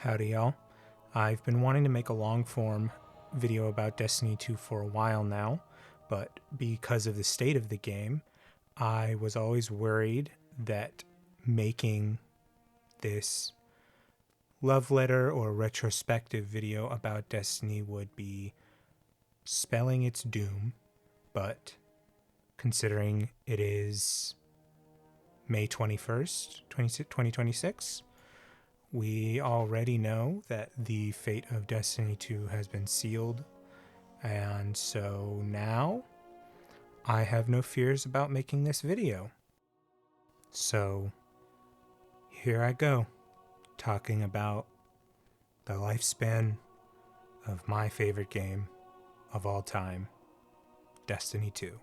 Howdy, y'all. I've been wanting to make a long form video about Destiny 2 for a while now, but because of the state of the game, I was always worried that making this love letter or retrospective video about Destiny would be spelling its doom, but considering it is May 21st, 2026, we already know that the fate of Destiny 2 has been sealed, and so now I have no fears about making this video. So here I go, talking about the lifespan of my favorite game of all time, Destiny 2.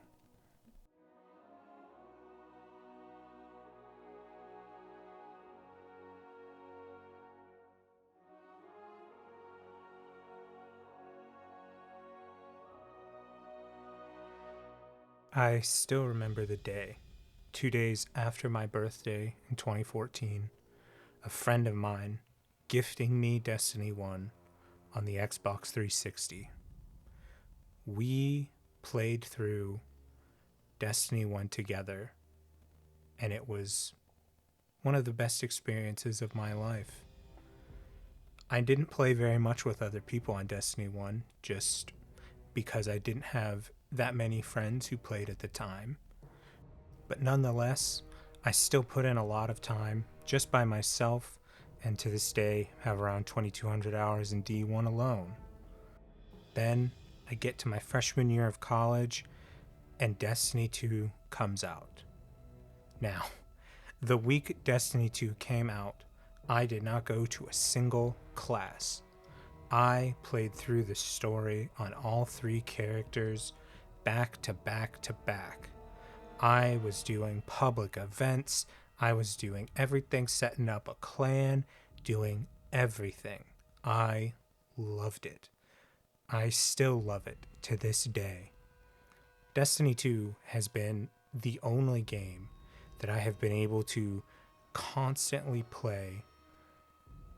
I still remember the day, 2 days after my birthday in 2014, a friend of mine gifting me Destiny 1 on the Xbox 360. We played through Destiny 1 together, and it was one of the best experiences of my life. I didn't play very much with other people on Destiny 1, just because I didn't have that many friends who played at the time. But nonetheless, I still put in a lot of time just by myself, and to this day have around 2,200 hours in D1 alone. Then I get to my freshman year of college, and Destiny 2 comes out. Now, the week Destiny 2 came out, I did not go to a single class. I played through the story on all 3 characters back to back to back. I was doing public events. I was doing everything, setting up a clan, doing everything. I loved it. I still love it to this day. Destiny 2 has been the only game that I have been able to constantly play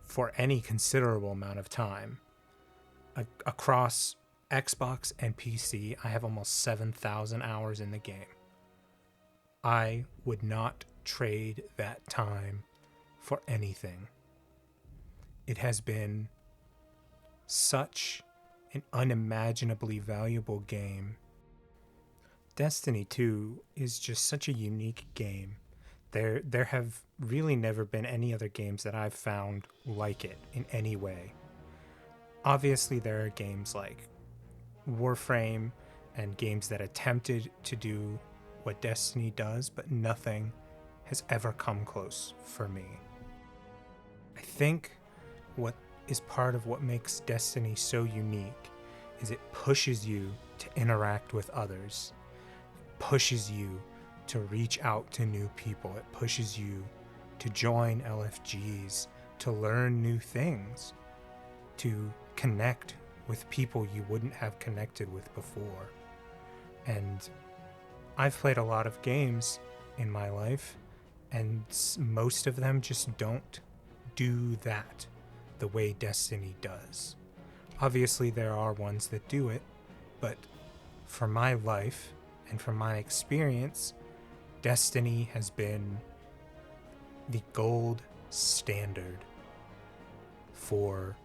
for any considerable amount of time. Across Xbox and PC, I have almost 7,000 hours in the game. I would not trade that time for anything. It has been such an unimaginably valuable game. Destiny 2 is just such a unique game. There have really never been any other games that I've found like it in any way. Obviously, there are games like Warframe and games that attempted to do what Destiny does, but nothing has ever come close for me. I think what is part of what makes Destiny so unique is it pushes you to interact with others. It pushes you to reach out to new people. It pushes you to join LFGs, to learn new things, to connect with people you wouldn't have connected with before. And I've played a lot of games in my life, and most of them just don't do that the way Destiny does. Obviously, there are ones that do it, but for my life and from my experience, Destiny has been the gold standard for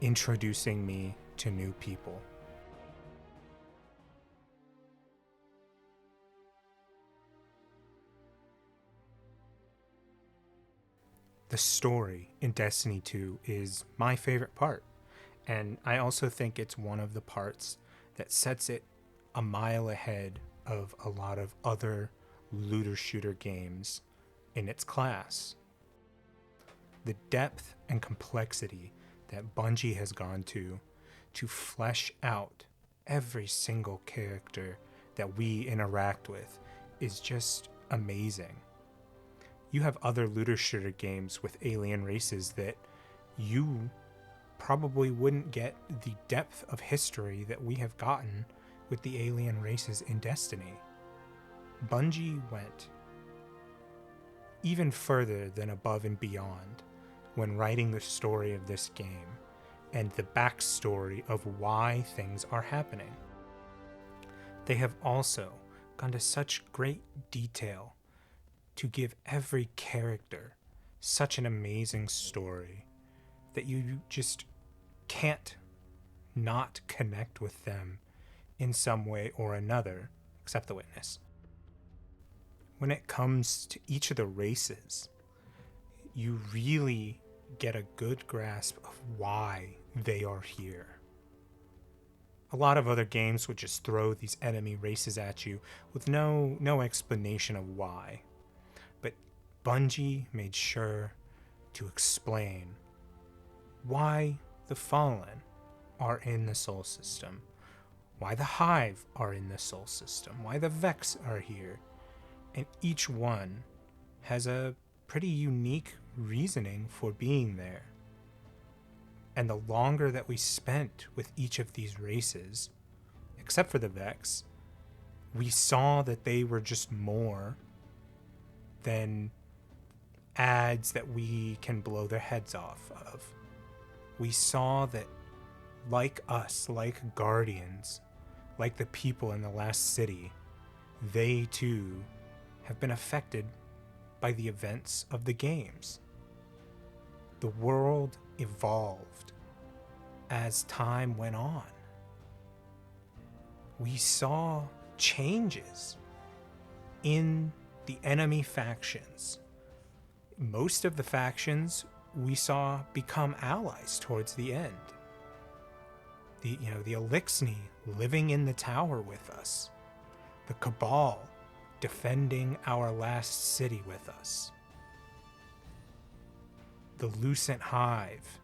introducing me to new people. The story in Destiny 2 is my favorite part, and I also think it's one of the parts that sets it a mile ahead of a lot of other looter shooter games in its class. The depth and complexity that Bungie has gone to flesh out every single character that we interact with is just amazing. You have other looter shooter games with alien races that you probably wouldn't get the depth of history that we have gotten with the alien races in Destiny. Bungie went even further than above and beyond when writing the story of this game and the backstory of why things are happening. They have also gone to such great detail to give every character such an amazing story that you just can't not connect with them in some way or another, except the witness. When it comes to each of the races, you really get a good grasp of why they are here. A lot of other games would just throw these enemy races at you with no explanation of why. But Bungie made sure to explain why the Fallen are in the Sol System, why the Hive are in the Sol System, why the Vex are here. And each one has a pretty unique reasoning for being there. And the longer that we spent with each of these races, except for the Vex, we saw that they were just more than ads that we can blow their heads off of. We saw that, like us, like Guardians, like the people in the last city, they too have been affected by the events of the games. The world evolved as time went on. We saw changes in the enemy factions. Most of the factions we saw become allies towards the end. The Elixni living in the tower with us. The Cabal defending our last city with us. The Lucent Hive,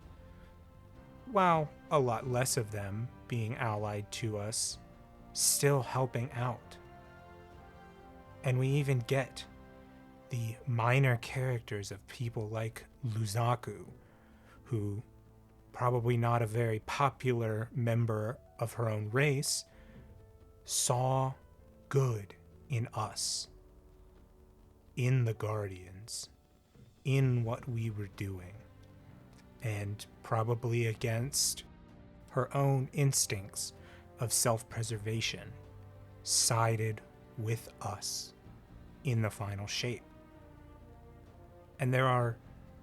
while a lot less of them being allied to us, still helping out. And we even get the minor characters of people like Luzaku, who, probably not a very popular member of her own race, saw good in us, in the Guardians, in what we were doing, and probably against her own instincts of self-preservation, sided with us in the final shape. And there are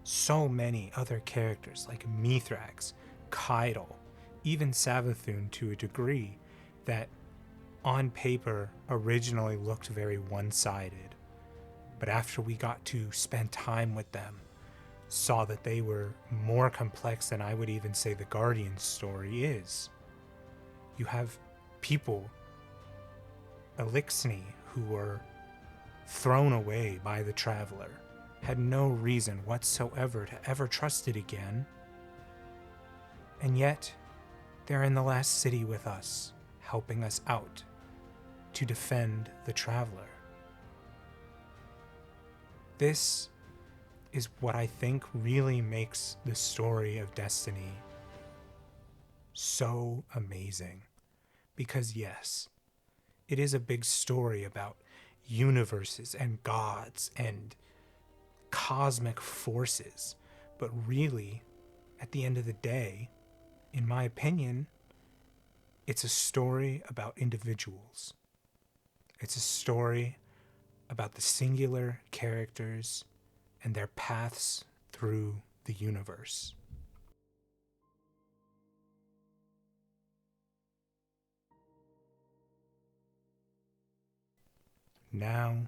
so many other characters like Mithrax, Kydal, even Savathun to a degree, that on paper originally looked very one-sided. But after we got to spend time with them, saw that they were more complex than I would even say the Guardian story is. You have people, Elixni, who were thrown away by the Traveler, had no reason whatsoever to ever trust it again. And yet, they're in the last city with us, helping us out to defend the Traveler. This is what I think really makes the story of Destiny so amazing. Because yes, it is a big story about universes and gods and cosmic forces, but really, at the end of the day, in my opinion, it's a story about individuals. It's a story about the singular characters and their paths through the universe. Now,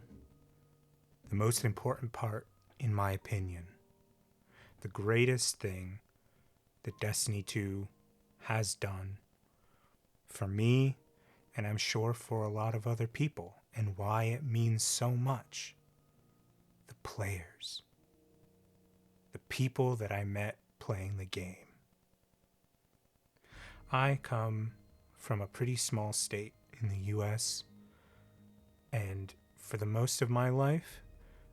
the most important part, in my opinion, the greatest thing that Destiny 2 has done for me, and I'm sure for a lot of other people, and why it means so much. The players. The people that I met playing the game. I come from a pretty small state in the US, and for the most of my life,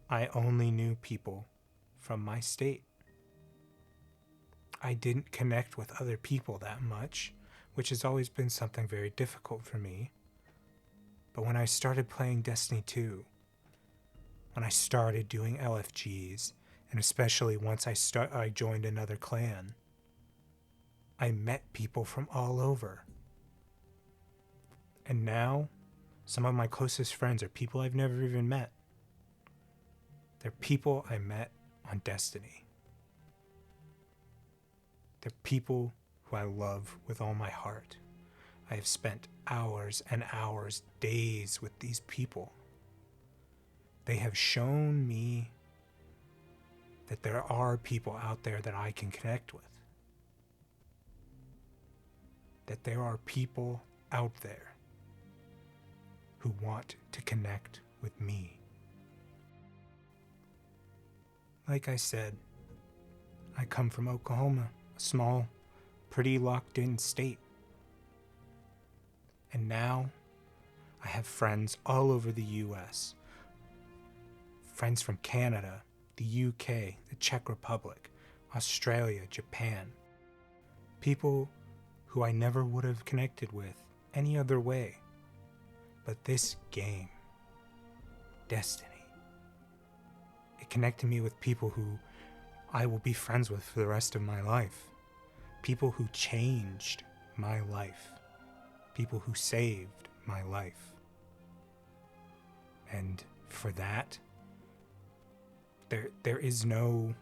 I only knew people from my state. I didn't connect with other people that much, which has always been something very difficult for me. But when I started playing Destiny 2, when I started doing LFGs And especially once I joined another clan, I met people from all over. And now, some of my closest friends are people I've never even met. They're people I met on Destiny. They're people who I love with all my heart. I have spent hours and hours, days with these people. They have shown me that there are people out there that I can connect with. That there are people out there who want to connect with me. Like I said, I come from Oklahoma, a small, pretty locked-in state. And now I have friends all over the US. Friends from Canada, the UK, the Czech Republic, Australia, Japan. People who I never would have connected with any other way. But this game, Destiny, it connected me with people who I will be friends with for the rest of my life. People who changed my life. People who saved my life. And for that, there is no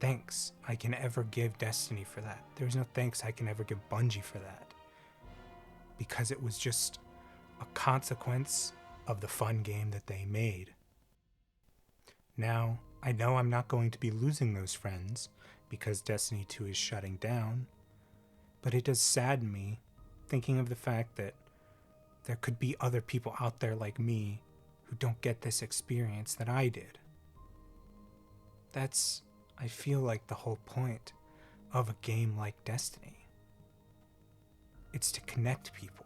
thanks I can ever give Destiny for that. There's no thanks I can ever give Bungie for that. Because it was just a consequence of the fun game that they made. Now, I know I'm not going to be losing those friends because Destiny 2 is shutting down, but it does sadden me thinking of the fact that there could be other people out there like me who don't get this experience that I did. That's, I feel like, the whole point of a game like Destiny. It's to connect people.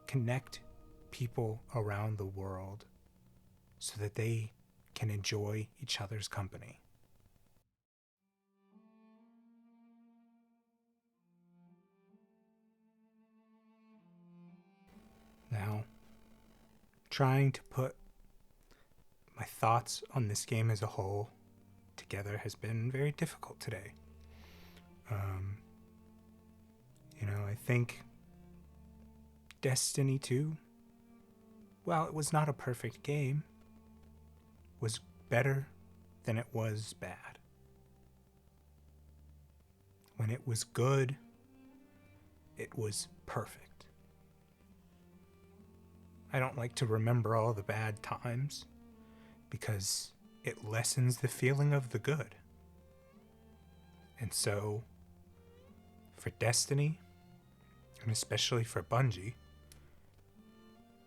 Connect people around the world so that they can enjoy each other's company. Now, trying to put my thoughts on this game as a whole together has been very difficult today. I think Destiny 2, while it was not a perfect game, was better than it was bad. When it was good, it was perfect. I don't like to remember all the bad times because it lessens the feeling of the good. And so, for Destiny, and especially for Bungie,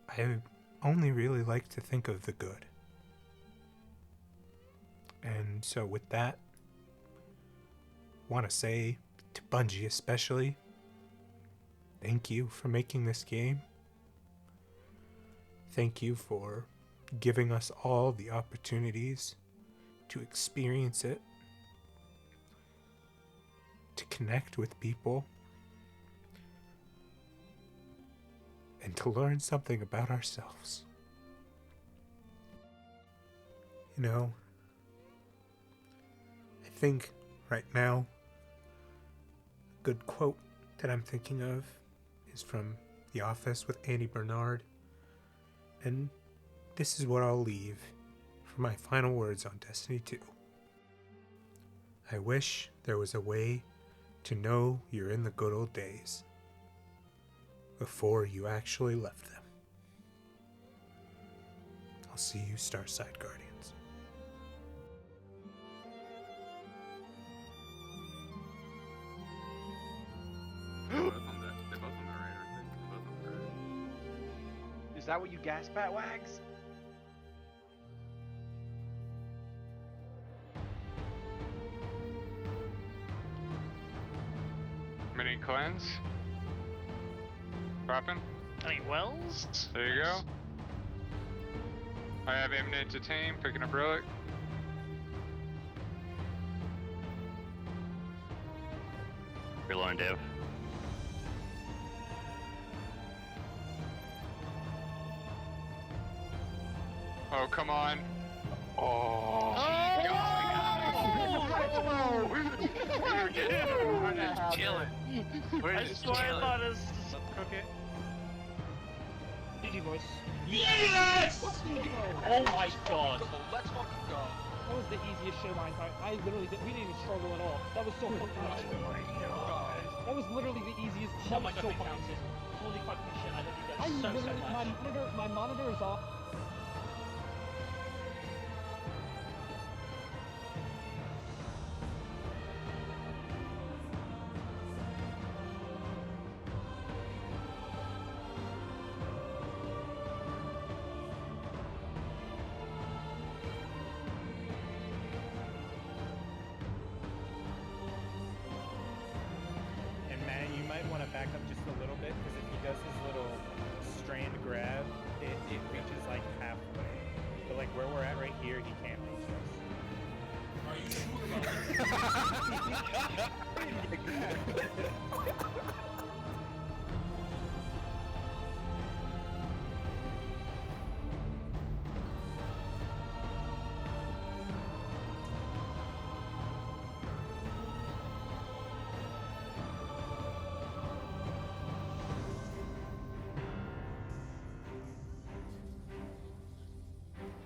I only really like to think of the good. And so with that, I want to say to Bungie especially, thank you for making this game. Thank you for giving us all the opportunities to experience it, to connect with people, and to learn something about ourselves. I think right now, a good quote that I'm thinking of is from The Office with Andy Bernard, and this is what I'll leave for my final words on Destiny 2. I wish there was a way to know you're in the good old days before you actually left them. I'll see you, Starside Guardians. They're both on the radar thing. They're both on the radar. Is that what you gasp at, Wags? Mini cleanse. Dropping. Any wells? There you go. I have imminent to tame, picking up relic. Reloading, Dave. Oh, come on. Oh. We're just chilling. We're I just swear I chilling. thought it was Crooked. GG boys. Yes! Let's go. Oh my god. Let's fucking go. That was the easiest show of my entire. I literally did. We didn't even struggle at all. That was so fucking easy. That was literally the easiest. Oh That my was god, so we fucking counted. easy. Holy fucking shit, I love you I guys so literally, much. my monitor is off. And Matt, you might want to back up just a little bit because if he does his little strand grab, it reaches like halfway. But like where we're at right here, he can't reach us. Are you sure about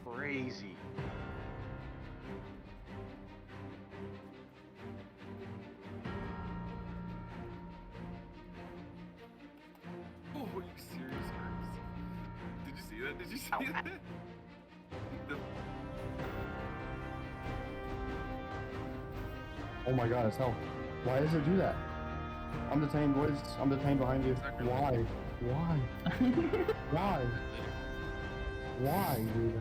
Crazy. Oh, are you serious, Chris? Did you see that? Did you see that? The- Oh my god, it's hell. Why does it do that? I'm detained, boys. I'm detained behind you. Why? Why? Why? Why, dude?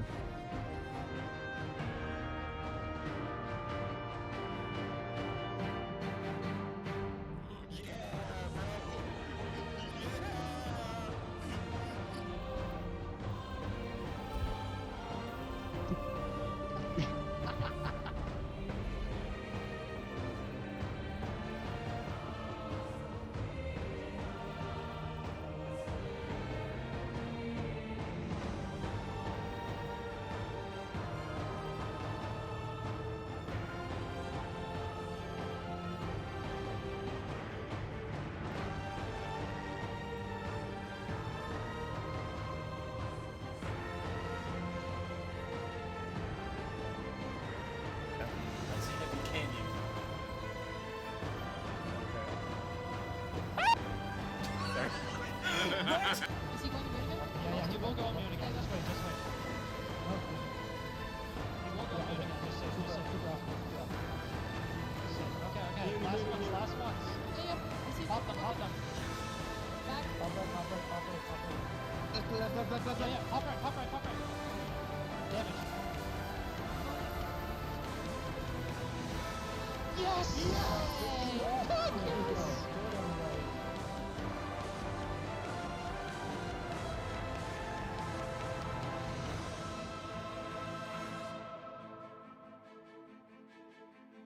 Let's see if we can you. Is he going to Munich? Yeah, he will go on mute again. Just wait, just wait. He will go on mute again. Just sit, just sit. Okay, okay. Last ones. Yeah, yeah. I see. Hop them, hop them. Back. Yeah, yeah. Hop right, hop right, hop right. Damage. Yes!